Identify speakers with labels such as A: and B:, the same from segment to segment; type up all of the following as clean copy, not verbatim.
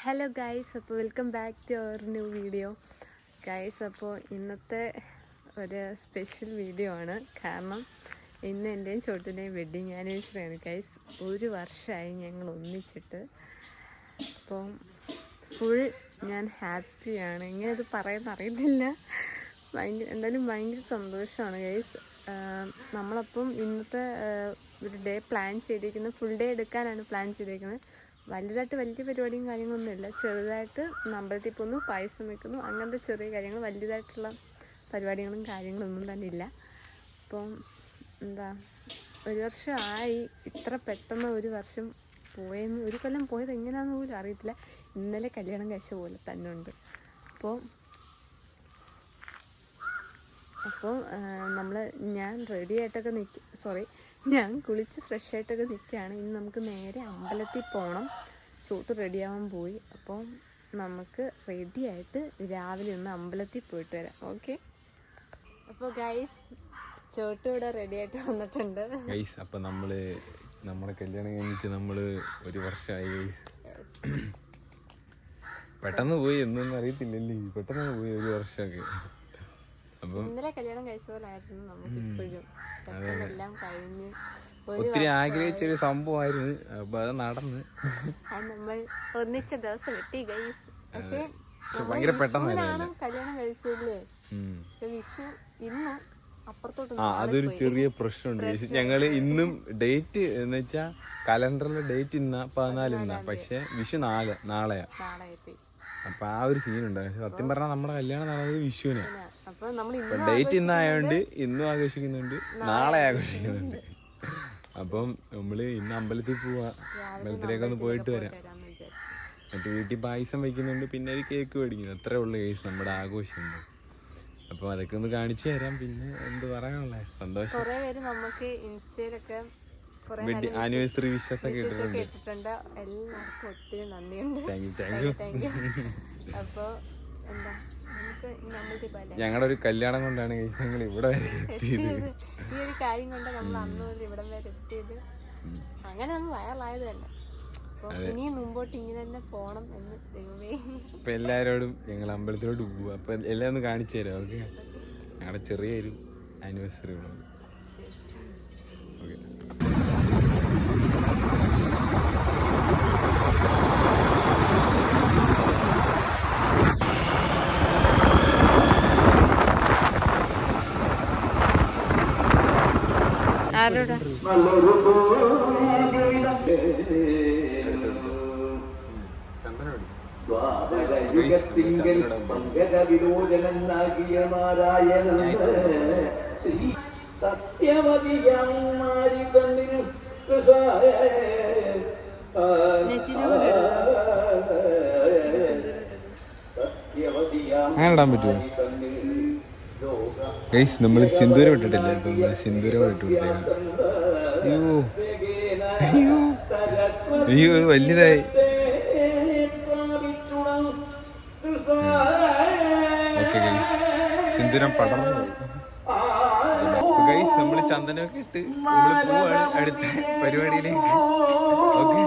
A: Hello guys, അപ്പോൾ welcome back to our new video guys. അപ്പോൾ ഇന്നത്തെ ഒരു സ്പെഷ്യൽ വീഡിയോ ആണ്. കാരണം ഇന്ന് എൻ്റെയും ചോട്ടിൻ്റെയും വെഡ്ഡിങ് ആനിവേഴ്സറി ആണ് ഗൈസ്. 1 വർഷമായി ഞങ്ങൾ ഒന്നിച്ചിട്ട്. അപ്പം ഫുൾ ഞാൻ ഹാപ്പിയാണ്. ഇങ്ങനെ ഇത് പറയുന്ന അറിയുന്നില്ല. എന്തായാലും ഭയങ്കര സന്തോഷമാണ് ഗൈസ്. നമ്മളപ്പം ഇന്നത്തെ ഒരു ഡേ പ്ലാൻ ചെയ്തിരിക്കുന്നത്, ഫുൾ ഡേ എടുക്കാനാണ് പ്ലാൻ ചെയ്തിരിക്കുന്നത്. വലുതായിട്ട് വലിയ പരിപാടിയും കാര്യങ്ങളൊന്നുമില്ല. ചെറുതായിട്ട് അമ്പലത്തിൽ പോകുന്നു, പായസം വെക്കുന്നു, അങ്ങനത്തെ ചെറിയ കാര്യങ്ങൾ. വലിയതായിട്ടുള്ള പരിപാടികളും കാര്യങ്ങളൊന്നും തന്നെ ഇല്ല. അപ്പം എന്താ, 1 വർഷമായി. ഇത്ര പെട്ടെന്ന് 1 വർഷം പോയെന്ന്, 1 കൊല്ലം പോയത് എങ്ങനെയാണെന്ന് പോലും അറിയത്തില്ല. ഇന്നലെ കല്യാണം കഴിച്ച പോലെ തന്നെ ഉണ്ട്. അപ്പോൾ ഞാൻ റെഡി ആയിട്ടൊക്കെ ഞാൻ കുളിച്ച് ഫ്രഷ് ആയിട്ടൊക്കെ നിൽക്കുകയാണ്. ഇനി നമുക്ക് നേരെ അമ്പലത്തിൽ പോകണം. ചോട്ട് റെഡിയാവാൻ പോയി. അപ്പോൾ നമുക്ക് റെഡിയായിട്ട് രാവിലെ ഒന്ന് അമ്പലത്തിൽ പോയിട്ട് വരാം. ഓക്കെ. അപ്പോൾ ഗൈസ്, ചോട്ട് ഇവിടെ റെഡി ആയിട്ട് വന്നിട്ടുണ്ട്
B: ഗൈസ്. അപ്പം നമ്മുടെ കല്യാണം കഴിഞ്ഞിട്ട് 1 വർഷമായി. പെട്ടെന്ന് പോയി, എന്നൊന്നും അറിയത്തില്ലല്ലേ. പെട്ടെന്ന് പോയി 1 വർഷമൊക്കെ.
A: ഇന്നലെ കല്യാണം കഴിച്ച പോലെ ആയിരുന്നു നമുക്ക് ഇപ്പോഴും. എല്ലാം കഴിഞ്ഞ്
B: ഒത്തിരി ആഗ്രഹിച്ചൊരു സംഭവമായിരുന്നു. അപ്പൊ അത് നടന്ന്
A: നമ്മൾ ഒന്നിച്ച ദിവസം എത്തി ഗൈസ്. പക്ഷെ
B: ഭയങ്കര പെട്ടെന്നാണ്
A: കല്യാണം കഴിച്ചല്ലേ. പക്ഷെ വിഷു ഇന്ന് അപ്പുറത്തോട്ട്
B: അതൊരു ചെറിയ പ്രശ്നമുണ്ട്. ഞങ്ങള് ഇന്നും ഡേറ്റ് എന്ന് വെച്ചാ കലണ്ടറിലെ ഡേറ്റ് 14 പക്ഷെ വിഷു നാളെയാ. അപ്പൊ ആ ഒരു സീനുണ്ട്. സത്യം പറഞ്ഞാൽ നമ്മുടെ കല്യാണം നടന്നത് വിഷുവിനാ. ഡേറ്റ് ഇന്നായോണ്ട് ഇന്നും ആഘോഷിക്കുന്നുണ്ട്, നാളെ ആഘോഷിക്കുന്നുണ്ട്. അപ്പം നമ്മള് ഇന്ന് അമ്പലത്തിൽ പോവാ. അമ്പലത്തിലേക്കൊന്ന് പോയിട്ട് വരാം. എന്നിട്ട് വീട്ടിൽ പായസം വയ്ക്കുന്നുണ്ട്, പിന്നെ ഒരു കേക്ക് മേടിക്കുന്നു. അത്രേ ഉള്ളു കേസ് നമ്മുടെ ആഘോഷം. അപ്പൊ അതൊക്കെ ഒന്ന് കാണിച്ചു തരാം. പിന്നെ എന്ത് പറയാനുള്ള സന്തോഷം. ആനിവേഴ്സറി വിഷസ് ഒക്കെ
A: ഇട്ടിട്ടുണ്ട്. എല്ലാവർക്കും ഒത്തിരി നന്ദിയുണ്ട്.
B: Thank you.
A: അപ്പോൾ എന്താ,
B: ഞങ്ങളുടെ ഒരു കല്യാണം കൊണ്ടാണ് ഞങ്ങൾ ഇവിടെ വരെ എത്തിയത്.
A: ഈ ഒരു കാര്യം കൊണ്ട് നമ്മൾ അന്ന് മുതൽ ഇവിടം വരെ എത്തിയത്. അങ്ങനെ നമ്മൾ വയറായത് തന്നെ. ഇനിയും മുമ്പോട്ട് ഇങ്ങനെ തന്നെ പോണം എന്ന് ദൈവമേ.
B: അപ്പൊ എല്ലാവരോടും ഞങ്ങൾ അമ്പലത്തിലോട്ട് പോവുക. അപ്പൊ എല്ലാം ഒന്ന് കാണിച്ചു തരാം. ഓക്കെ. ഞങ്ങളുടെ ചെറിയൊരു ആനിവേഴ്സറി ഉള്ളത്. ഓക്കെ.
A: ആരോടാ
B: അങ്ങനെ ഇടാൻ പറ്റുമോ ഗൈസ്? നമ്മൾ സിന്ദൂരം ഇട്ടിട്ടില്ല. ഇപ്പം സിന്ദൂരം ഇട്ട് കൊടുത്തേക്കാം. അയ്യോ വലുതായി. ഓക്കെ ഗൈസ്, സിന്ദൂരം പടർന്നു ഗൈസ്. നമ്മൾ ചന്ദനമൊക്കെ ഇട്ട് നമ്മൾ പോവാണ് അടുത്ത പരിപാടിയിലേക്ക്. ഓക്കെ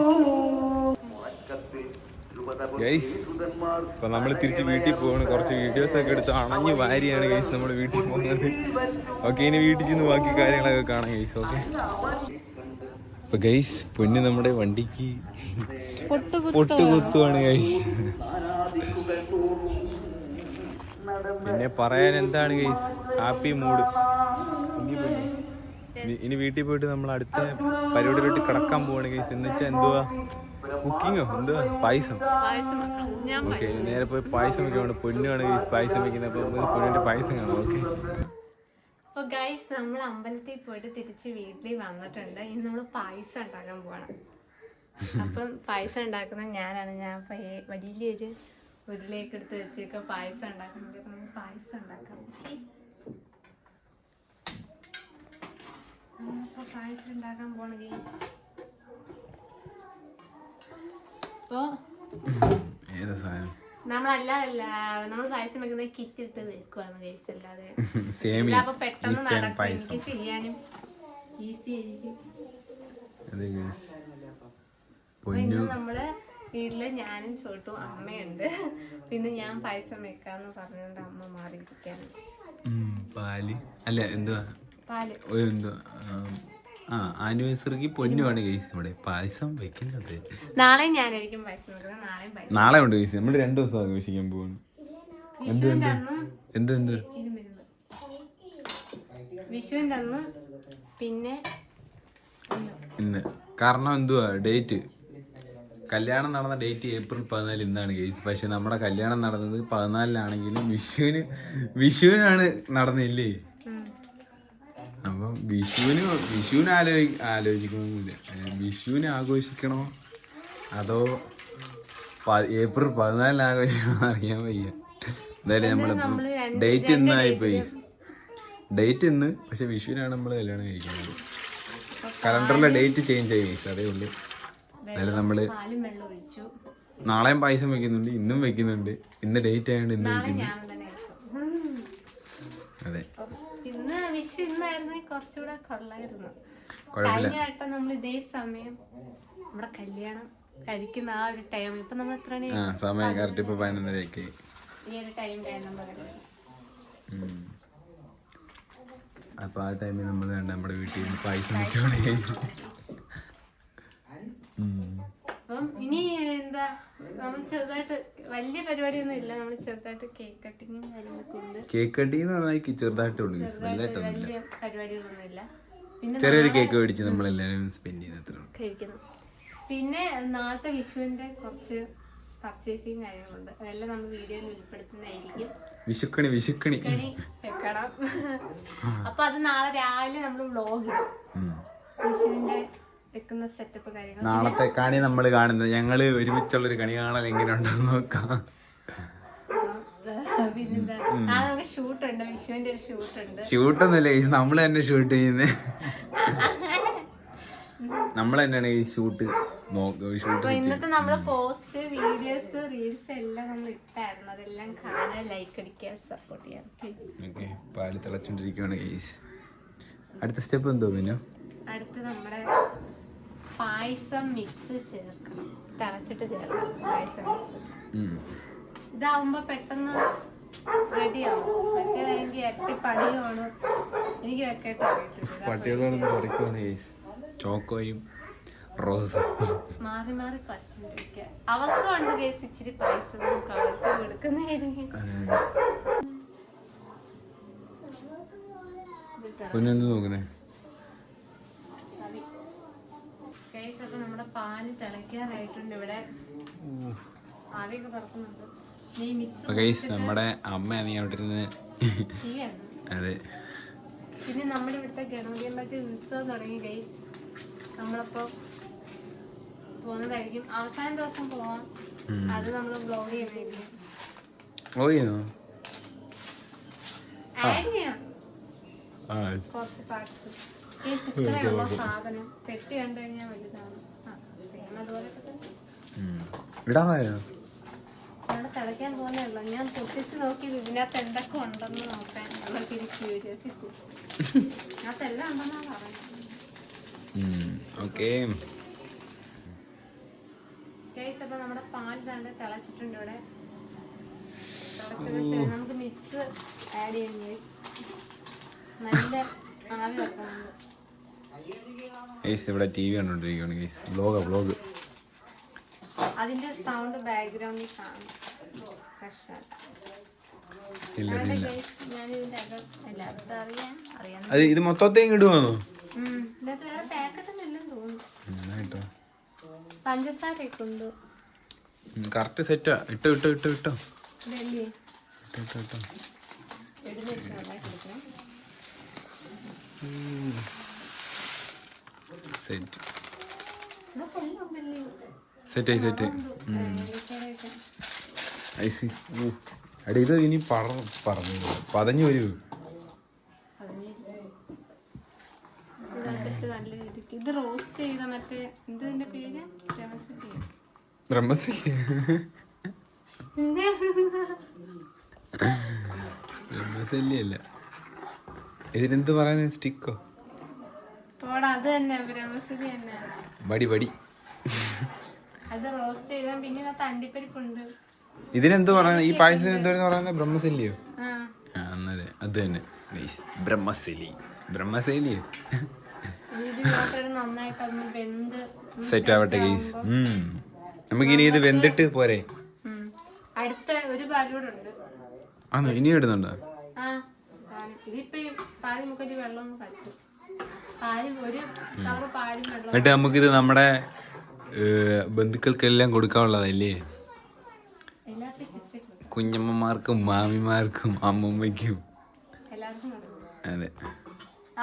B: ഗൈസ്, അപ്പൊ നമ്മൾ തിരിച്ച് വീട്ടിൽ പോവാണ്. കുറച്ച് വീഡിയോസ് ഒക്കെ എടുത്ത് അണഞ്ഞു വാരിയാണ് ഗൈസ് നമ്മൾ വീട്ടിൽ പോകുന്നത്. ഓക്കെ, ഇനി വീട്ടിൽ ചെന്ന് ബാക്കി കാര്യങ്ങളൊക്കെ കാണാം ഗൈസ്. ഓക്കെ. അപ്പൊ ഗൈസ്, പൊന്ന് നമ്മുടെ വണ്ടിക്ക് പൊട്ടുകുത്തുവാണ് ഗൈസ്. പിന്നെ പറയാൻ എന്താണ് ഗൈസ്, ഹാപ്പി മൂഡ്. ഇനി വീട്ടിൽ പോയിട്ട് നമ്മൾ അടുത്ത പരിപാടിയിലോട്ട് കിടക്കാൻ പോവാണ് ഗൈസ്. എന്ന് വെച്ചാൽ എന്തുവാ, കുക്കിങ്ങോ എന്തുവാ, പായസം. ഓക്കെ, നേരെ പോയി പായസം വെക്കാൻ. പൊന്നുമാണ് ഗൈസ് പായസം വെക്കുന്നത്. അപ്പോൾ പൊന്നിന്റെ പായസം കാണാം. ഓക്കെ.
A: അപ്പോൾ ഗൈസ്, നമ്മൾ അമ്പലത്തിൽ പോയിട്ട് തിരിച്ച് വീട്ടിൽ വന്നിട്ടുണ്ട്. ഇനി നമ്മൾ പായസം ഉണ്ടാക്കാൻ പോവാണ്. അപ്പം പായസം ഉണ്ടാക്കുന്നത് ഞാനാണ്. ഞാൻ വലിയൊരു ഉരുളിയൊക്കെ എടുത്ത് വെച്ചൊക്കെ പായസം ഉണ്ടാക്കുന്നുണ്ട്. അപ്പം നമുക്ക് പായസം ഉണ്ടാക്കാം. അപ്പോൾ പായസം ഉണ്ടാക്കാൻ പോവാണ് ഗൈസ്. അപ്പോൾ നമ്മൾ പായസം വെക്കുന്ന കിറ്റ് ഇട്ട് വെക്കുവാണ് ഗൈസ്. അല്ലാതെ അപ്പൊ പെട്ടെന്ന് നടക്കും, എനിക്ക് ചെയ്യാനും ഈസി ആയിരിക്കും. നമ്മള് വീട്ടില് ഞാനും ചോട്ടും അമ്മയുണ്ട്. പിന്നെ ഞാൻ പായസം വെക്കാന്ന് പറഞ്ഞോണ്ട് അമ്മ മാറിയിരിക്കാണ്.
B: പാല് അല്ല എന്തുവാ
A: പാല്
B: എന്തുവാ ആനിവേഴ്സറിക്ക് പൊന്നുമാണ് കേസ് നമ്മുടെ പായസം വെക്കുന്നത്.
A: നാളെ ഞാനായിരിക്കും പായസം വെക്കുന്നത്. നാളെയും പായസം.
B: നാളെ ഉണ്ട് കേസ്. നമ്മൾ 2 ദിവസം ആഘോഷിക്കാൻ പോകുന്നു.
A: വിഷുവിന്റെ അന്നും
B: എന്ത്
A: വിഷുവിന്റെ അന്നും പിന്നെ
B: ഇന്ന് കാരണം എന്തുവാ ഡേറ്റ് കല്യാണം നടന്ന ഡേറ്റ് ഏപ്രിൽ 14 ഇന്നാണ് കേസ്. പക്ഷെ നമ്മുടെ കല്യാണം നടന്നത് 14-നാണെങ്കിലും വിഷുവിനാണ് നടന്നില്ലേ. അപ്പം വിഷുവിന് ആലോചിക്കണമെന്നില്ല. വിഷുവിന് ആഘോഷിക്കണോ അതോ ഏപ്രിൽ 14 ആഘോഷിക്കണോ അറിയാൻ വയ്യ. എന്തായാലും നമ്മളിപ്പം ഡേറ്റ് ഇന്നായിപ്പോയി. ഡേറ്റ് ഇന്ന് പക്ഷെ വിഷുവിനാണ് നമ്മൾ കല്യാണം കഴിക്കുന്നത്. കലണ്ടറിലെ ഡേറ്റ് ചേഞ്ച് ആയി അതേ ഉള്ളൂ. എന്നാലും നമ്മള് നാളെയും പായസം വെക്കുന്നുണ്ട്, ഇന്നും വെക്കുന്നുണ്ട്. ഇന്ന് ഡേറ്റ് ആയതുകൊണ്ട് ഇന്ന് വെക്കുന്നു. അതെ
A: ഇന്ന് വിഷു ഇന്നായിരുന്നു കുറച്ചുകൂടെ കൊള്ളായിരുന്നു.
B: കുഴപ്പമില്ല.
A: കഴിഞ്ഞ വട്ടം നമ്മൾ ഇതേ സമയം നമ്മുടെ കല്യാണം കഴിക്കുന്ന ആ ഒരു ടൈം ഇപ്പൊ നമ്മൾ എത്രയാണ്
B: സമയം കറക്റ്റ് ഇപ്പൊ 11:30
A: ഈ ഒരു ടൈമിലായിരുന്നു
B: അപ്പൊ ആ ടൈമിൽ നമ്മൾ നമ്മുടെ വീട്ടിൽ നിന്ന് പായസം വെക്കുകയാണ്.
A: അപ്പം ഇനി എന്താ നമ്മൾ ചെറുതായിട്ട് വലിയ പരിപാടിയൊന്നും ഇല്ല. നമ്മൾ ചെറുതായിട്ട് കേക്ക് കട്ടിങ്ങും കാര്യങ്ങളൊക്കെ ഉണ്ട്.
B: കേക്ക് കട്ടിങ് എന്ന് പറഞ്ഞാൽ ചെറുതായിട്ടുള്ളൂ,
A: വലിയ പരിപാടികളൊന്നും ഇല്ല. പിന്നെ
B: ചെറിയൊരു കേക്ക് മേടിച്ച് നമ്മളെല്ലാരും സ്പെൻഡ് ചെയ്യുന്ന
A: കഴിക്കുന്നു. പിന്നെ നാളത്തെ വിഷുവിന്റെ കുറച്ച് പർച്ചേസിങ് കാര്യങ്ങളുണ്ട്. അതെല്ലാം നമ്മൾ വീഡിയോയിൽ ഉൾപ്പെടുത്തുന്നതായിരിക്കും.
B: വിഷുക്കണി
A: വെക്കണം. അപ്പൊ അത് നാളെ രാവിലെ നമ്മൾ വ്ലോഗ് ഇടും. വിഷുവിന്റെ വെക്കുന്ന സെറ്റപ്പ് കാര്യങ്ങൾ.
B: നാളത്തെ കണി നമ്മൾ കാണുന്നത് ഞങ്ങള് ഒരുമിച്ചുള്ളൊരു കണി കാണാൻ എങ്ങനെ ഉണ്ടെന്ന് നോക്കാം.
A: പിന്നെന്താ നാളെ നമുക്ക് ഷൂട്ട് ഉണ്ട്. വിഷുവിന്റെ ഒരു ഷൂട്ട് ഉണ്ട്.
B: ഷൂട്ടൊന്നുമില്ല, നമ്മള് തന്നെ ഷൂട്ട് ചെയ്യുന്നേ. നമ്മൾ തന്നെയാണ് ഈ ഷൂട്ട്.
A: ഇന്നത്തെ നമ്മള് പോസ്റ്റ് വീഡിയോസ് റീൽസ് എല്ലാം നമ്മൾ ഇട്ടായിരുന്നു. അതെല്ലാം കാണാൻ ലൈക്ക് അടിക്കുക, സപ്പോർട്ട് ചെയ്യാം.
B: പാല് തിളച്ചോണ്ടിരിക്കുകയാണ്. അടുത്ത സ്റ്റെപ്പ് എന്തോ പിന്നെ
A: അടുത്ത് നമ്മുടെ പായസം മിക്സ് ചേർക്കണം. തിളച്ചിട്ട് ചേർക്കണം പായസം മിക്സ്. ഇതാവുമ്പോ പെട്ടെന്ന് റെഡിയാവും. മറ്റേത് എനിക്ക് ഇരട്ടി പണിയാണ്. എനിക്ക് വെക്കേണ്ട
B: ചോക്കോയും റോസ്
A: മാറി മാറി പറിച്ചോണ്ടിരിക്കുക. അവർക്ക് ഉണ്ട് കേസ് ഇച്ചിരി പായസം കളർക്ക് കൊടുക്കുന്നതായിരിക്കും.
B: പിന്നെന്ത് നോക്കുന്നേ?
A: അപ്പൊ നമ്മുടെ പാല് തിളയ്ക്കാറായിട്ടുണ്ട്. ഇവിടെ ആവിയൊക്കെ പറക്കുന്നുണ്ട്.
B: നമ്മുടെ അമ്മയാണ് അവിടെ ഇരുന്ന്. അതെ.
A: പിന്നെ നമ്മുടെ ഇവിടുത്തെ ഗണപതി ഉത്സവം തുടങ്ങി ഗൈസ്. നമ്മളപ്പോ പോകുന്നതായിരിക്കും. അവസാന ദിവസം പോവാം. അത് നമ്മൾ വ്ലോഗ് ചെയ്യുന്നതായിരിക്കും. ആഡ് ചെയ്യാം കുറച്ച് പാർട്സ്. ഇത്രയുള്ള സാധനം പെട്ടി കണ്ടു കഴിഞ്ഞാൽ വലുതാണ്. അവിടെ തിളയ്ക്കാൻ പോകുന്നേ ഉള്ളൂ. ഞാൻ പൊട്ടിച്ച് നോക്കിയത് ഇതിനകത്ത് എന്തൊക്കെ ഉണ്ടെന്ന് നോക്കാൻ അവർക്ക് ഒരു ക്യൂരിയോസിറ്റി. അതിനകത്തെല്ലാം ഉണ്ടെന്നാ പറയുന്നത്. അപ്പൊ നമ്മുടെ പാൽ തന്നെ തിളച്ചിട്ടുണ്ട്. ഇവിടെ നമുക്ക് മിക്സ് ആഡ് ചെയ്യുന്നത് നല്ല ആവി വെക്കുന്നുണ്ട്.
B: ഇവിടെ ടി വി കണ്ടോണ്ടിരിക്കുകയാണ്.
A: അതിന്റെ സൗണ്ട് ബാക്ക്ഗ്രൗണ്ടിൽ കാണും.
B: ഇത് മൊത്തത്തേക്ക് ഇടുവാണോ?
A: വേറെ പാക്കറ്റൊന്നും ഇല്ലെന്ന് തോന്നുന്നു. പഞ്ചസാരയൊക്കെ ഉണ്ട്.
B: കറക്റ്റ് സെറ്റാ. ഇട്ടോ സെറ്റ്. ഇത് ഇനി പറഞ്ഞു പതഞ്ഞു വരൂ.
A: ഇത് റോസ്റ്റ് ചെയ്ത മറ്റേ ഇതിന്റെ പേര്
B: ബ്രഹ്മസല്യല്ല. ഇതിനെന്ത് പറയുന്നത്? സ്റ്റിക്കോ?
A: അത് തന്നെ ബ്രഹ്മസലി തന്നെ.
B: ബടി
A: അത് റോസ്റ്റ് ചെയ്താൽ പിന്നെ ഇതിനകത്ത് അണ്ടിപ്പരിപ്പുണ്ട്.
B: ഇതിനെന്ത് പറയുന്നത്? ഈ പായസം എന്തോന്ന് പറയുന്നത്? ബ്രഹ്മസല്ലിയോ?
A: ആ
B: അതെ അത് തന്നെ. ബ്രഹ്മസലി ബ്രഹ്മസലിയോ?
A: ഇത് ഇതിനകത്തോട്ട് നന്നായിട്ട് ഒന്ന് വെന്ത്
B: സെറ്റ് ആവട്ടെ ഗൈസ്. നമുക്കിനി ഇത് വെന്തിട്ട് പോരെ?
A: അടുത്ത ഒരു പാലൂടെ ഉണ്ട്.
B: ആണോ? ഇനി ഇടുന്നുണ്ടോ?
A: ആ ഇതിപ്പോ പാല് മുക്കൊരു വെള്ളം ഒന്ന് പറ്റും. പാലും ഒരു കവറ് പാലും വെള്ളം.
B: എന്നിട്ട് നമുക്കിത് നമ്മുടെ ബന്ധുക്കൾക്കെല്ലാം കൊടുക്കാനുള്ളതല്ലേ?
A: എല്ലാവർക്കും ചിച്ചക്കും
B: കുഞ്ഞമ്മമാർക്കും മാമിമാർക്കും അമ്മൂമ്മയ്ക്കും
A: എല്ലാവർക്കും കൊടുക്കും.
B: അതെ.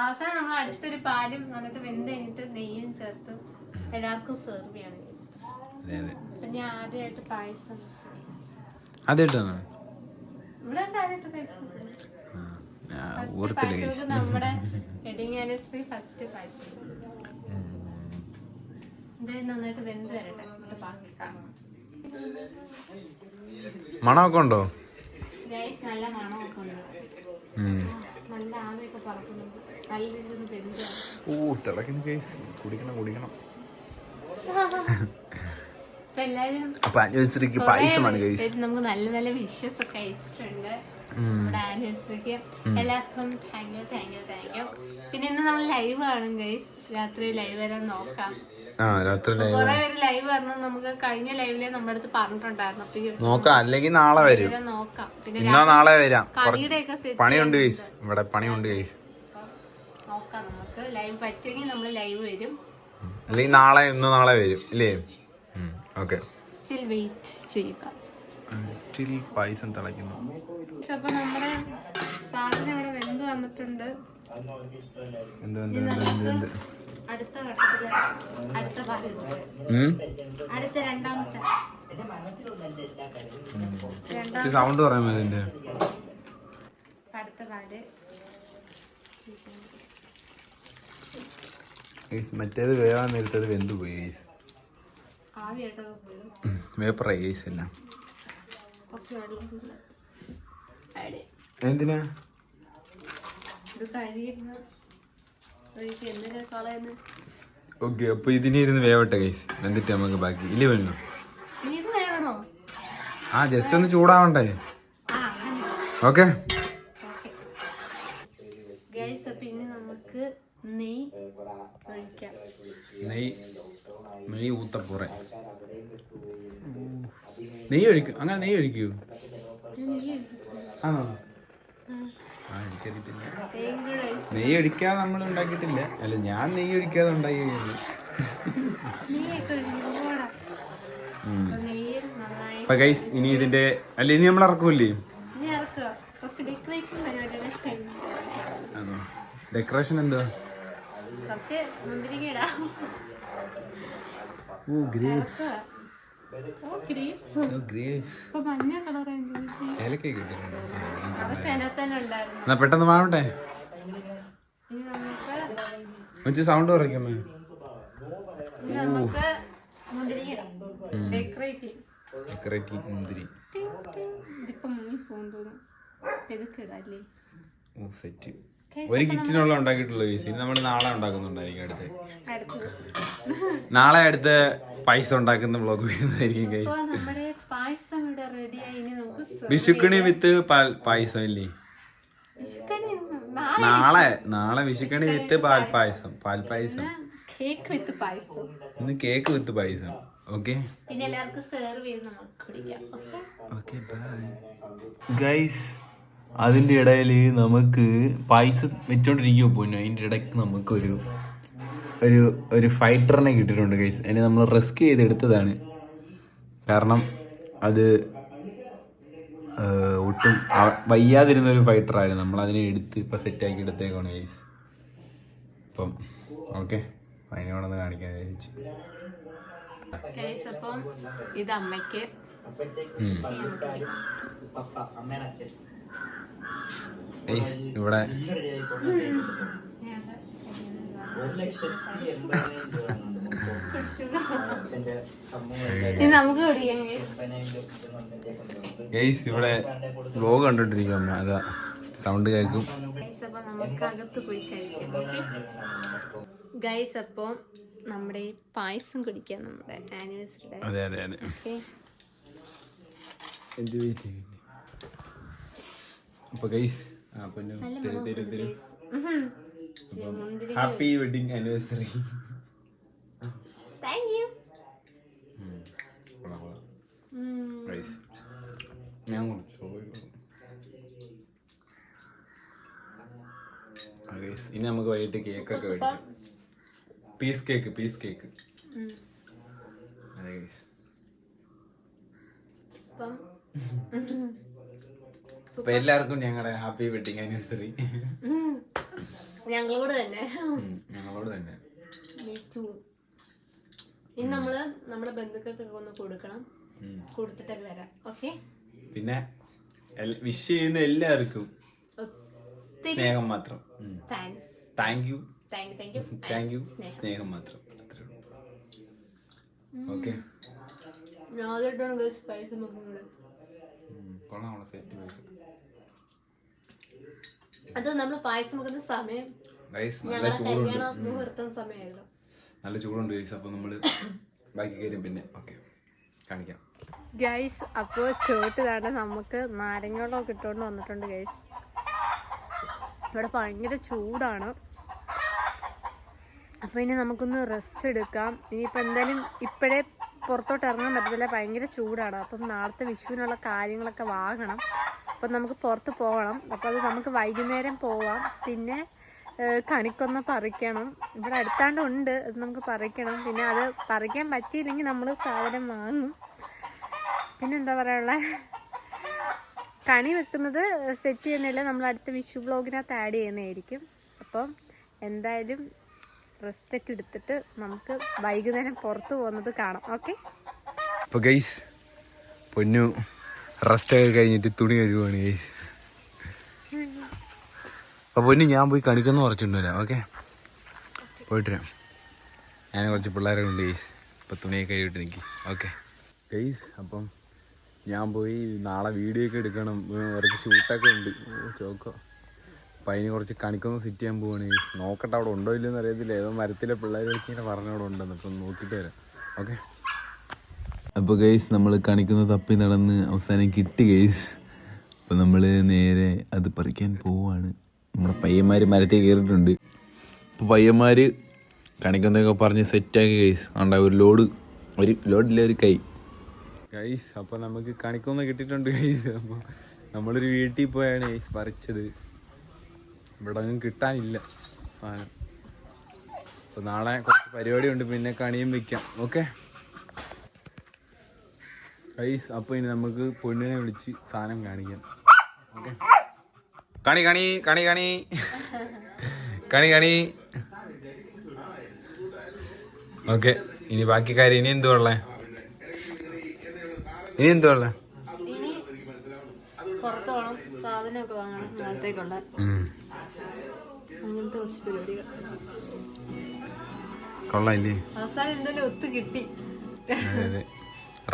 A: അവസാനം നമ്മൾ അടുത്തൊരു പാലും വന്നിട്ട് വെന്ത് കഴിഞ്ഞിട്ട് നെയ്യും ചേർത്ത് എല്ലാവർക്കും സെർവ് ചെയ്യണം.
B: അതെ അതെ.
A: അപ്പൊ ഞാൻ ആദ്യമായിട്ട് പായസം
B: ആദ്യമായിട്ടാണ്
A: ഇവിടെ ആദ്യമായിട്ട് പായസം
B: ഓർത്തില്ല.
A: നമ്മുടെ വെഡിങ് ആനിവേഴ്സറി ഫസ്റ്റ് പായസം. ഇത് നന്നായിട്ട് വെന്ത് വരട്ടെ, എന്നിട്ട് ബാക്കി കാണാം.
B: മണമൊക്കെ ഉണ്ടോ?
A: ഗൈസ് നല്ല മണമൊക്കെ ഉണ്ട്. നല്ല ആവിയൊക്കെ പറക്കുന്നുണ്ട്. നല്ല രീതിയിൽ വെന്ത്.
B: തിളക്കുന്ന കേസ്. കുടിക്കണം കുടിക്കണം.
A: ഇപ്പൊ എല്ലാവരും
B: അപ്പൊ ആനിവേഴ്സറിക്ക് പായസമാണ് കേസ്.
A: നമുക്ക് നല്ല നല്ല വിഷസ് ഒക്കെ അയച്ചിട്ടുണ്ട് നമ്മുടെ ആനിവേഴ്സറിക്ക്. എല്ലാവർക്കും താങ്ക് യു. പിന്നെ ഇന്ന് നമ്മൾ ലൈവ് കാണും ഗൈസ്. രാത്രി ലൈവ് വരാൻ നോക്കാം. കൊറേ പേര് ലൈവ് വരണം. നമുക്ക് കഴിഞ്ഞ ലൈവിലെ നമ്മുടെ അടുത്ത് പറഞ്ഞിട്ടുണ്ടായിരുന്നു.
B: നോക്കാം, അല്ലെങ്കിൽ നാളെ വരും.
A: നോക്കാം. പിന്നെ
B: ഇന്നോ നാളെ വരാം.
A: കറിയുടെയൊക്കെ
B: പണിയുണ്ട് ഗൈസ്, ഇവിടെ പണിയുണ്ട് ഗൈസ്.
A: നോക്കാം, നമുക്ക് ലൈവ് പറ്റുമെങ്കിൽ നമ്മൾ ലൈവ് വരും,
B: അല്ലെങ്കിൽ നാളെ ഇന്നോ നാളെ വരും ഇല്ലേ? ഓക്കെ.
A: സ്റ്റിൽ വെയിറ്റ് ചെയ്യുക.
B: സ്റ്റിൽ പായസം തിളയ്ക്കുന്നു.
A: അപ്പൊ നമ്മുടെ സാധനം ഇവിടെ വെന്ത് വന്നിട്ടുണ്ട്. അടുത്ത ഘട്ടത്തില് അടുത്ത പാലുണ്ട്. അടുത്ത രണ്ടാമത്തെ
B: സൗണ്ട് പറയാൻ അതിന്റെ
A: അടുത്ത പാല്.
B: മറ്റേത് വേവാൻ നേരത്തത് വെന്ത് പോയി ഗൈസ്.
A: ആവിയായിട്ടൊക്കെ പോയി.
B: വേപ്പറായി ഗൈസ് എല്ലാം.
A: കുറച്ച് വെള്ളം
B: എന്തിനാ
A: ഇത് കഴിയുന്ന എന്തിനാ കളയുന്ന?
B: ഓക്കെ, അപ്പൊ ഇതിനെ ഇരുന്ന് വേവട്ടെ ഗൈസ്. എന്നിട്ട് നമുക്ക് ബാക്കി ഇല്ല വേണോ?
A: ഇനി ഇത് വേണോ?
B: ആ ജസ്റ്റ് ഒന്ന് ചൂടാവണ്ടേ? Okay
A: guys. അപ്പൊ ഇനി നമുക്ക് നെയ്യ് ഒഴിക്കാം.
B: നെയ്യ് ഊത്തപ്പുറേ നെയ്യ് ഒഴിക്കും. അങ്ങനെ നെയ്യ് ഒഴിക്കൂ? ആണോ? എനിക്കറിയത്തില്ല. നെയ്യ് ഒഴിക്കാതെ നമ്മൾ ഉണ്ടാക്കിയിട്ടില്ല. അല്ല, ഞാൻ നെയ്യ് ഒഴിക്കാതെ ഉണ്ടാക്കി. അപ്പൊ ഗൈസ് ഇനി ഇതിന്റെ അല്ല ഇനി നമ്മൾ ഇറക്കൂല്ലേ? ഡെക്കറേഷൻ എന്തോ? എന്നാ പെട്ടെന്ന് മാവട്ടെ. സൗണ്ട് കുറയ്ക്കമ്മേ. മുന്തിരി സെറ്റ്. ഒരു കിറ്റിനുള്ള ഉണ്ടാക്കിയിട്ടുള്ളൂ ഗൈസ്. ഇനി നമ്മൾ നാളെ ഉണ്ടാക്കുന്നുണ്ടായിരിക്കും. നാളെ അടുത്ത പായസം ഉണ്ടാക്കുന്ന വ്ളോഗ് വരുന്നതായിരിക്കും ഗൈസ്. വിഷുക്കണി വിത്ത് പായസം ഇല്ലേ? നാളെ വിഷുക്കണി വിത്ത് പാൽപായസം. ഇന്ന് കേക്ക് വിത്ത് പായസം. Okay guys. അതിന്റെ ഇടയിൽ നമുക്ക് പായസം വെച്ചോണ്ടിരിക്കുമോ പോന്നു. അതിന്റെ ഇടയ്ക്ക് നമുക്കൊരു ഒരു ഫൈറ്ററിനെ കിട്ടിയിട്ടുണ്ട് ഗൈസ്. അതിനെ നമ്മൾ റെസ്ക്യൂ ചെയ്തെടുത്തതാണ്. കാരണം അത് ഒട്ടും വയ്യാതിരുന്ന ഒരു ഫൈറ്ററായിരുന്നു. നമ്മളതിനെ എടുത്ത് ഇപ്പം സെറ്റാക്കി എടുത്തേക്കാണ് ഗൈസ്. അപ്പം ഓക്കെ, അതിനോടൊന്ന് കാണിക്കാൻ വിചാരിച്ചു.
A: അപ്പം ഇത് അമ്മയ്ക്ക്,
B: ഇവിടെ
A: നമുക്ക് കുടിക്കാം
B: ഗൈസ്. ഇവിടെ വ്ലോഗ് കണ്ടോണ്ടിരിക്കും അമ്മ, അതാ സൗണ്ട് കേൾക്കും.
A: നമുക്ക് അകത്ത് പോയി കഴിക്കാം. ഗൈസ് അപ്പം നമ്മുടെ ഈ പായസം കുടിക്കാം, നമ്മുടെ ആനിവേഴ്സറിയുടെ.
B: അതെ അതെ അതെ. അപ്പോൾ guys happy wedding anniversary.
A: Thank you.
B: ഞാൻ ഇനി നമുക്ക് വൈകിട്ട് കേക്കൊക്കെ മേടിക്കാം. Piece cake. അതെ ഗൈസ്. അപ്പൊ എല്ലാവർക്കും ഞങ്ങളുടെ ഹാപ്പി വെഡിങ് ആനിവേഴ്സറി.
A: ഞങ്ങളോട് തന്നെ. ഇനി നമ്മള് നമ്മുടെ ബന്ധുക്കൾക്കൊക്കെ ഒന്ന് കൊടുക്കണം, കൊടുത്തിട്ടൊക്കെ വരാം. ഓക്കെ.
B: പിന്നെ വിഷ് ചെയ്യുന്ന എല്ലാവർക്കും സ്നേഹം മാത്രം. Thank you. സ്നേഹം മാത്രം. ഓക്കെ.
A: അത് നമ്മള് പായസം വെക്കുന്ന സമയം മുഹൂർത്തം സമയമായിരുന്നു.
B: നല്ല ചൂടുണ്ട് ഗൈസ്. അപ്പൊ നമ്മള് ബാക്കി കാര്യം പിന്നെ കാണിക്കാം
A: ഗൈസ്. അപ്പോൾ ചോട്ട് താണ്ട നമുക്ക് നാരങ്ങളൊക്കെ ഇട്ടുകൊണ്ട് വന്നിട്ടുണ്ട് ഗൈസ്. ഇവിടെ ഭയങ്കര ചൂടാണ്. അപ്പോൾ ഇനി നമുക്കൊന്ന് റെസ്റ്റ് എടുക്കാം. ഇനിയിപ്പോൾ എന്തായാലും ഇപ്പോഴേ പുറത്തോട്ട് ഇറങ്ങാൻ പറ്റത്തില്ല, ഭയങ്കര ചൂടാണ്. അപ്പം നാളത്തെ വിഷുവിനുള്ള കാര്യങ്ങളൊക്കെ വാങ്ങണം. അപ്പം നമുക്ക് പുറത്ത് പോകണം. അപ്പോൾ അത് നമുക്ക് വൈകുന്നേരം പോവാം. പിന്നെ കണിക്കൊന്ന പറിക്കണം. ഇവിടെ അടുത്താണ്ട് ഉണ്ട്, അത് നമുക്ക് പറിക്കണം. പിന്നെ അത് പറിക്കാൻ പറ്റിയില്ലെങ്കിൽ നമ്മൾ സാധനം വാങ്ങും. പിന്നെ എന്താ പറയാനുള്ള, കണി വെക്കുന്നത് സെറ്റ് ചെയ്യുന്നില്ല, നമ്മൾ അടുത്ത വിഷു വ്ലോഗിനകത്ത് ആഡ് ചെയ്യുന്നതായിരിക്കും. അപ്പം എന്തായാലും റെസ്റ്റൊക്കെ എടുത്തിട്ട് നമുക്ക് വൈകുന്നേരം പുറത്ത് പോകുന്നത് കാണാം. ഓക്കെ.
B: അപ്പോൾ ഗൈസ് പൊന്നു റെസ്റ്റൊക്കെ കഴിഞ്ഞിട്ട് തുണി കഴുകുവാണ് ഗൈസ്. അപ്പോൾ പൊന്നു ഞാൻ പോയി കണിക്കൊന്ന് കുറച്ചിട്ടുണ്ടല്ലോ. ഓക്കെ, പോയിട്ട് വരാം. ഞാൻ കുറച്ച് പിള്ളേരൊക്കെ ഉണ്ട് ഗൈസ്. അപ്പോൾ തുണിയൊക്കെ കഴുകിയിട്ട് നിൽക്കി. Okay guys. അപ്പം ഞാൻ പോയി നാളെ വീഡിയോ ഒക്കെ എടുക്കണം, കുറച്ച് ഷൂട്ടൊക്കെ ഉണ്ട്. ചോക്കോ. അപ്പം അതിന് കുറച്ച് കണിക്കൊന്ന് സെറ്റ് ചെയ്യാൻ പോവാണ്. നോക്കട്ടെ അവിടെ ഉണ്ടോ ഇല്ലെന്ന് അറിയത്തില്ല. ഏതോ മരത്തിലെ പിള്ളേർ വെച്ചിങ്ങനെ പറഞ്ഞ അവിടെ ഉണ്ടെന്ന്. അപ്പം നോക്കിയിട്ട് വരാം. ഓക്കെ. അപ്പോൾ ഗൈസ് നമ്മൾ കണിക്കുന്ന തപ്പി നടന്ന് അവസാനം കിട്ടി ഗൈസ്. അപ്പോൾ നമ്മൾ നേരെ അത് പറിക്കാൻ പോവാണ്. നമ്മുടെ പയ്യന്മാർ മരത്തിൽ കയറിയിട്ടുണ്ട്. അപ്പോൾ പയ്യന്മാർ കണിക്കുന്നതൊക്കെ പറഞ്ഞ് സെറ്റാക്കി ഗൈസ്. ആണ്ട ഒരു ലോഡില്ല ഒരു കൈ ഗൈസ്. അപ്പോൾ നമുക്ക് കണിക്കൊന്ന് കിട്ടിയിട്ടുണ്ട് ഗൈസ്. അപ്പോൾ നമ്മളൊരു വീട്ടിൽ പോയാണ് ഗൈസ് പറിച്ചത്. ഇവിടെ ഒന്നും കിട്ടാനില്ല സാധനം. അപ്പോൾ നാളെ കുറച്ച് പരിപാടിയുണ്ട്, പിന്നെ കണിയും വെക്കാം. Okay guys. അപ്പോൾ ഇനി നമുക്ക് പൊന്നിനെ വിളിച്ച് സാധനം കാണിക്കാം. ഓക്കെ. കണി കണി കണി കണി കണി കണി. ഓക്കെ. ഇനി ബാക്കി കാര്യം ഇനി എന്തുവാ ഉള്ളത്?
A: ഇനി പുറത്ത് പോകണം, സാധനമൊക്കെ വാങ്ങണം നാളത്തേക്കുള്ള അങ്ങനത്തെ കുറച്ച് പരിപാടികൾ.
B: കൊള്ളാല്ലേ?
A: അവസാനം എന്തായാലും ഒത്തു കിട്ടി.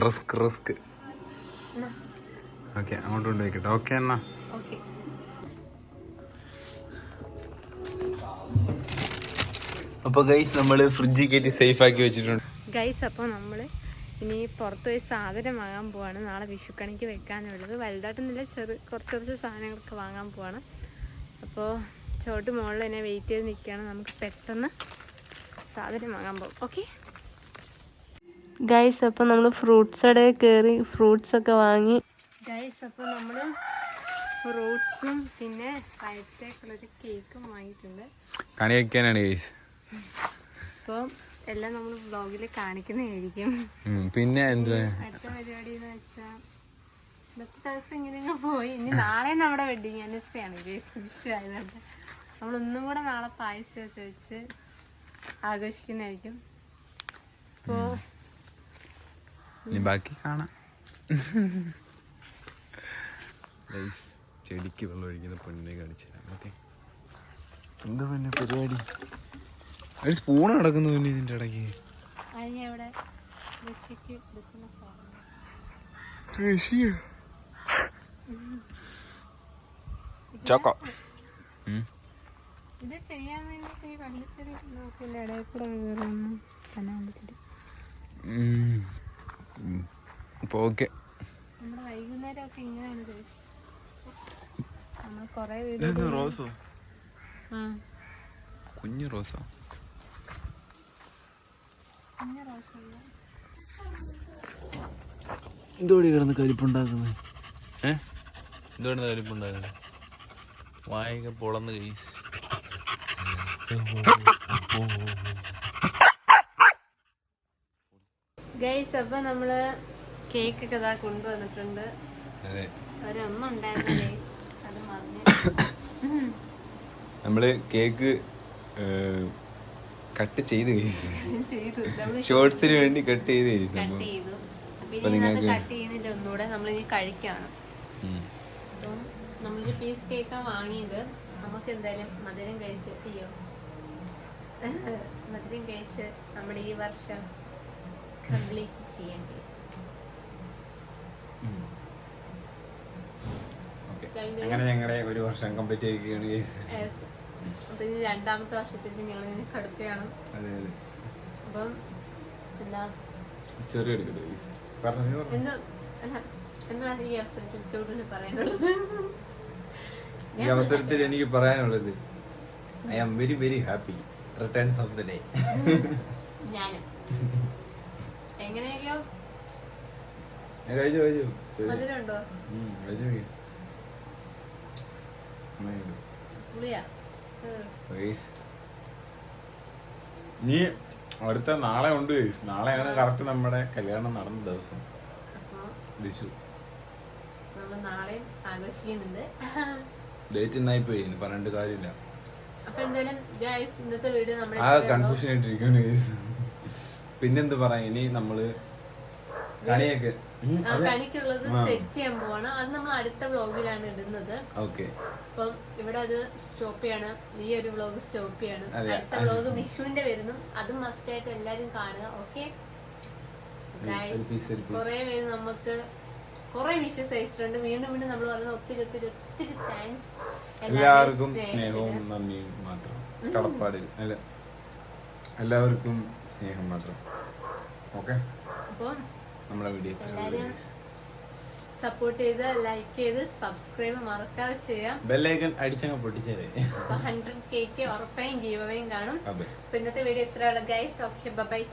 B: Risk okay. അങ്ങോട്ട് കൊണ്ടുപോയിക്കട്ടെ. ഓക്കെ എന്നാ.
A: ഓക്കെ.
B: അപ്പോൾ ഗൈസ് നമ്മൾ ഫ്രിഡ്ജിൽ കയറ്റി സേഫ് ആക്കി വെച്ചിട്ടുണ്ട്
A: ഗൈസ്. അപ്പോൾ നമ്മൾ ഇനി പുറത്ത് പോയി സാധനം വാങ്ങാൻ പോവാണ്. നാളെ വിഷുക്കണിക്ക് വെക്കാനുള്ളത്. വലുതായിട്ടൊന്നുമില്ല, കുറച്ച് സാധനങ്ങളൊക്കെ വാങ്ങാൻ പോവാണ്. അപ്പോൾ ചോട്ട് മുകളിൽ തന്നെ വെയിറ്റ് ചെയ്ത് നിൽക്കുകയാണ്. നമുക്ക് പെട്ടെന്ന് സാധനം വാങ്ങാൻ പോകും. Okay guys. അപ്പോൾ നമ്മൾ ഫ്രൂട്ട്സ് കടയിൽ കയറി ഫ്രൂട്ട്സൊക്കെ വാങ്ങി ഗൈസ്. അപ്പോൾ നമ്മൾ ഫ്രൂട്ട്സും പിന്നെ വൈകിട്ടേക്കുള്ളൊരു കേക്കും വാങ്ങിയിട്ടുണ്ട്.
B: കണി വയ്ക്കാനാണ് ഗൈസ്.
A: അപ്പോൾ എല്ലാം നമ്മൾ വ്ളോഗിൽ കാണിക്കുന്നതായിരിക്കും.
B: പിന്നെ എന്തുവാ
A: അടുത്ത പരിപാടി എന്ന് വെച്ചാൽ ഇന്നത്തെ ദിവസം ഇങ്ങനെ പോയി. ഇനി നാളെ നമ്മുടെ വെഡിങ് ആനിവേഴ്സറി ആണ് ഗൈസ്. വിഷു ആയതുകൊണ്ട് നമ്മളൊന്നും കൂടെ നാളെ പായസമൊക്കെ വെച്ച് ആഘോഷിക്കുന്നതായിരിക്കും. അപ്പോൾ
B: ബാക്കി കാണാം. ചെടിക്ക് വെള്ളം ഒഴിക്കുന്ന പൊന്നിനെ കാണിച്ചു തരാം. ഓക്കെ. എന്താ പൊന്നെ പരിപാടി? ഒരു സ്പൂണ് കിടക്കുന്നു പൊന്നെ ഇതിൻ്റെ ഇടയ്ക്ക്. ചോക്കോ.
A: ഇത് ചെയ്യാൻ വേണ്ടിട്ട് ഈ വള്ളിച്ചെടി നോക്കിന്റെ ഇടയിൽ കൂടെ കയറുന്നു.
B: അപ്പൊ ഓക്കെ.
A: നമ്മുടെ വൈകുന്നേരം ഒക്കെ ഇങ്ങനെയാണ് കഴിച്ചത്. നമ്മൾ കൊറേ വീഡിയോ
B: റോസോ കുഞ്ഞു റോസോ എന്തോടി കിടന്ന് കരിപ്പുണ്ടാക്കുന്നത്? എന്തുകൊണ്ട് കരിപ്പുണ്ടാക്കുന്നത്? വായൊക്കെ പൊളന്ന് കഴി.
A: ഗൈസ്, അപ്പൊ നമ്മള് കേക്ക് ഒക്കെ ഇതാ കൊണ്ടുവന്നിട്ടുണ്ട്. ഒരൊന്നും ഉണ്ടായിരുന്നു ഗൈസ്, അത് മറിഞ്ഞു.
B: നമ്മള് കേക്ക് കട്ട് ചെയ്ത്
A: ചെയ്തു,
B: ഷോർട്സിന് വേണ്ടി കട്ട് ചെയ്ത്
A: കട്ട് ചെയ്തു. പിന്നെ കട്ട് ചെയ്യുന്നില്ല, ഒന്നുകൂടെ നമ്മളിനി കഴിക്കാണ്. അപ്പം നമ്മളൊരു പീസ് കേക്കാ വാങ്ങിയത്. നമുക്ക് എന്തായാലും മധുരം കഴിച്ച് മധുരം കഴിച്ച് നമ്മുടെ ഈ വർഷം കംപ്ലീറ്റ് ചെയ്യാൻ ഗൈസ്.
B: അങ്ങനെ ഞങ്ങളുടെ ഒരു വർഷം കംപ്ലീറ്റ് ചെയ്യുകയാണ്.
A: അപ്പൊ ഇനി രണ്ടാമത്തെ വർഷത്തേക്ക് ഞങ്ങൾ ഇങ്ങനെ കടുക്കുകയാണ്. അപ്പം എന്താ
B: ചെറിയ
A: എന്താ ഈ അവസരത്തിൽ ചോദിന് പറയാനുള്ളത്?
B: ഈ അവസരത്തിൽ എനിക്ക് പറയാനുള്ളത്, I am very very happy returns of the day.
A: ഞാനും എങ്ങനെയൊക്കെയോ മധുരമുണ്ടോ? പുളിയാ?
B: നീ അടുത്ത നാളെ ഉണ്ട്. നാളെയാണ് കറക്റ്റ് നമ്മുടെ കല്യാണം നടന്ന ദിവസം, വിഷു.
A: നമ്മൾ നാളെ ആഘോഷിക്കുന്നുണ്ട്.
B: ഡേറ്റ് എന്നായി പോയി, പറഞ്ഞിട്ട് കാര്യമില്ല.
A: അപ്പൊ എന്തായാലും ഇന്നത്തെ വീഡിയോ
B: ആ കൺഫ്യൂഷൻ ആയിട്ടിരിക്കുന്നു. പിന്നെന്ത് പറയാ, ഇനി നമ്മള് കണിയൊക്കെ
A: കണിക്കുള്ളത് സെറ്റ് ചെയ്യാൻ പോവാണ്. അത് നമ്മൾ അടുത്ത വ്ളോഗിലാണ് ഇടുന്നത്. അപ്പം ഇവിടെ അത് സ്റ്റോപ്പ് ചെയ്യാണ്, ഈ ഒരു വ്ളോഗ് സ്റ്റോപ്പ് ചെയ്യാണ്. അടുത്ത വ്ളോഗ് വിഷുവിന്റെ വരുന്നു, അതും മസ്റ്റ് ആയിട്ട് എല്ലാരും കാണുക. ഓക്കെ, കൊറേ പേര് നമുക്ക് കൊറേ വിഷസ് അയച്ചിട്ടുണ്ട്. വീണ്ടും വീണ്ടും നമ്മൾ പറയുന്നത് ഒത്തിരി ഒത്തിരി ഒത്തിരി താങ്ക്സ്.
B: എല്ലാവർക്കും സ്നേഹവും നന്ദിയും മാത്രം, കടപ്പാടിൽ അല്ല, എല്ലാവർക്കും സ്നേഹം മാത്രം. ഓക്കെ,
A: അപ്പോൾ
B: നമ്മുടെ വീഡിയോ
A: എല്ലാവരും സപ്പോർട്ട് ചെയ്ത് ലൈക്ക് ചെയ്ത് സബ്സ്ക്രൈബ് മറക്കാതെ ചെയ്യാം.
B: ബെല്ലൈക്കൺ അടിച്ചങ്ങ് പൊട്ടിച്ചേരെ.
A: 100K ഉറപ്പായും ഗീവ് അവേയും കാണും. ഇന്നത്തെ വീഡിയോ ഇത്രയുള്ള ഗൈസ്. Okay, bye bye.